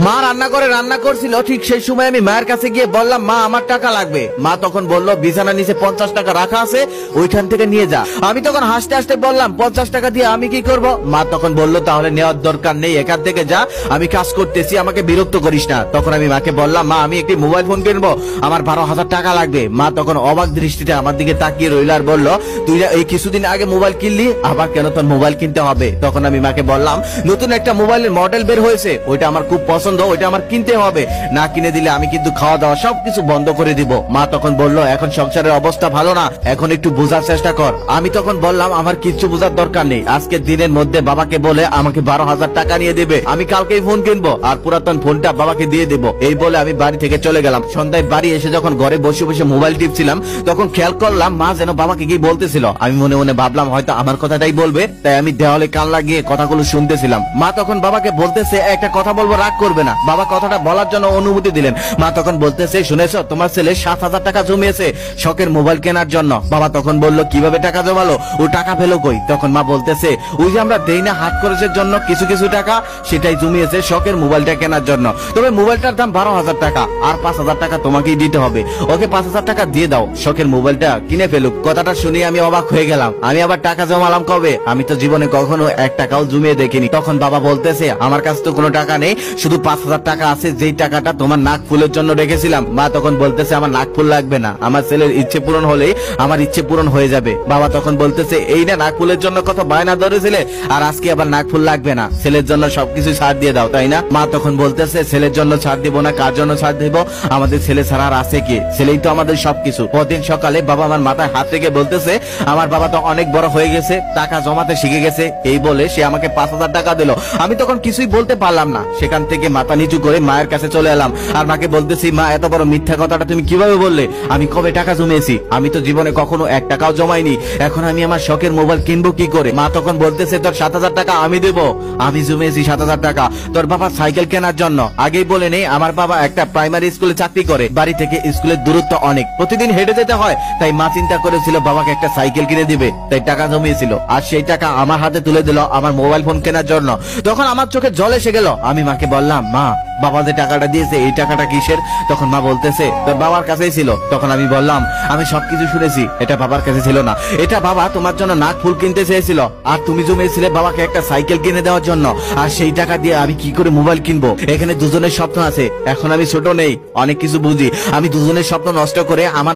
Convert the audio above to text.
মা রান্না করছিল, ঠিক সেই সময় আমি মায়ের কাছে গিয়ে বললাম, মা আমার টাকা লাগবে। মা তখন বলল, বিছানার নিচে 50 টাকা রাখা আছে, ওইখান থেকে নিয়ে যা। আমি তখন হাসতে হাসতে বললাম, 50 টাকা দিয়ে আমি কি করব? মা তখন বলল, তাহলে নেওয়ার দরকার নেই, এখান থেকে যা, আমি কাজ করতেছি, আমাকে বিরক্ত করিস না। তখন আমি মাকে বললাম, মা আমি একটি মোবাইল ফোন কিনবো, আমার 12,000 টাকা লাগবে। মা তখন অবাক দৃষ্টিতে আমার দিকে তাকিয়ে রইল আর বলল, তুই এই কিছুদিন আগে মোবাইল কিনলি, আবার কেন তোর মোবাইল কিনতে হবে? তখন আমি মাকে বললাম, নতুন একটা মোবাইলের মডেল বের হয়েছে, ওইটা আমার খুব পছন্দ, ওইটা আমার কিনতে হবে, না কিনে দিলে আমি কিন্তু খাওয়া দাওয়া সবকিছু বন্ধ করে দিব। মা তখন বলল, এখন সংসারের অবস্থা ভালো না, এখন একটু বোঝার চেষ্টা কর। আমি তখন বললাম, আমার কিচ্ছু বোঝার দরকার নেই, আজকের দিনের মধ্যে বাবাকে বলে আমাকে 12,000 টাকা নিয়ে দেবে, আমি কালকেই ফোন কিনবো আর পুরাতন ফোনটা বাবাকে দিয়ে দেবো। এই বলে আমি বাড়ি থেকে চলে গেলাম। সন্ধ্যায় বাড়ি এসে যখন ঘরে বসে বসে মোবাইল টিপছিলাম, তখন খেয়াল করলাম মা যেন বাবাকে কি বলতেছিল। আমি মনে মনে ভাবলাম হয়তো আমার কথাটাই বলবে, তাই আমি দেওয়ালে কান লাগিয়ে কথাগুলো শুনতেছিলাম। মা তখন বাবাকে বলতেছে, একটা কথা বলবো, রাগ করবে না। বাবা কথাটা বলার জন্য অনুমতি দিলেন। মা তখন বলতেছে, শুনেছো, তোমার ছেলে 7,000 টাকা জমিয়েছে শখের মোবাইল কেনার জন্য। বাবা তখন বলল, কিভাবে টাকা জমালো, ও টাকা পেলো কই? তখন মা বলতেছে, ওই যে আমরা দেই না হাত খরচের জন্য কিছু কিছু টাকা, সেটাই জমিয়েছে শখের মোবাইলটা কেনার জন্য। তবে মোবাইলটার দাম 12,000 টাকা, আর 5,000 টাকা তোমাকেই দিতে হবে। ওকে 5,000 টাকা দিয়ে দাও, শখের মোবাইলটা কিনে ফেলুক। কথাটা শুনে আমি অবাক হয়ে গেলাম। আমি আবার টাকা জমালাম কবে? আমি তো জীবনে কখনো 1 টাকাও জমিয়ে দেখিনি। তখন বাবা বলতেছে, আমার কাছে তো কোনো টাকা নেই, শুধু 5,000 টাকা আছে, যেই টাকাটা তোমার নাক ফুলের জন্য রেখেছিলাম। মা তখন বলতেছে, আমার নাক ফুল লাগবে না, আমার ছেলের ইচ্ছে পূরণ হলেই আমার ইচ্ছে পূরণ হয়ে যাবে। বাবা তখন বলতেছে, এই না নাক ফুলের জন্য কত বায়না ধরেছিলে, আর আজকে আবার নাক ফুল লাগবে না, ছেলের জন্য সবকিছু ছাড় দিয়ে দাও, তাই না? মা তখন বলতেছে, ছেলের জন্য ছাড় দিব না, কার জন্য ছাড় দিব? আমাদের ছেলে ছাড়া আর আছে কি? ছেলেই তো আমাদের সবকিছু। পরদিন সকালে বাবা আমার মাথায় হাত রেখে বলতেছে, আমার বাবা তো অনেক বড় হয়ে গেছে, টাকা জমাতে শিখে গেছে। এই বলে সে আমাকে 5,000 টাকা দিল। আমি তখন কিছুই বলতে পারলাম না। সেখান থেকে মাথা নিচু করে মায়ের কাছে চলে এলাম আর মাকে বলতেছি, মা এত বড় মিথ্যা কথাটা তুমি কিভাবে বললে? আমি কবে টাকা জমিয়েছি? আমি তো জীবনে কখনো 1 টাকাও জমাইনি। এখন আমি আমার শখের মোবাইল কিনবো কি করে? মা তখন বলতেছে, তোর 7,000 টাকা আমি দেবো, আমি জমিয়েছি 7,000 টাকা তোর বাবা সাইকেল কেনার জন্য। আগেই বলে নেই, আমার বাবা একটা প্রাইমারি স্কুলে চাকরি করে, বাড়ি থেকে স্কুলের দূরত্ব অনেক, প্রতিদিন হেঁটে যেতে হয়, তাই মা চিন্তা করেছিল বাবাকে একটা সাইকেল কিনে দিবে, তাই টাকা জমিয়েছিল। আর সেই টাকা আমার হাতে তুলে দিল আমার মোবাইল ফোন কেনার জন্য। তখন আমার চোখে জল এসে গেল। আমি মাকে বললাম, মা বাবা যে টাকাটা দিয়েছে, এই টাকাটা কিসের? তখন মা বলতেছে, তোর বাবার কাছেই ছিল। তখন আমি বললাম, আমি সবকিছু শুনেছি, এটা বাবার কাছে ছিল না, এটা বাবা তোমার জন্য নাক ফুল কিনতে চেয়েছিল, আর তুমি জমিয়েছিলে বাবাকে একটা সাইকেল কিনে দেওয়ার জন্য। আর সেই টাকা দিয়ে আমি কি করে মোবাইল কিনবো? এখানে দুজনের স্বপ্ন আছে, এখন আমি ছোট নেই, অনেক কিছু বুঝি। আমি দুজনের স্বপ্ন নষ্ট করে আমার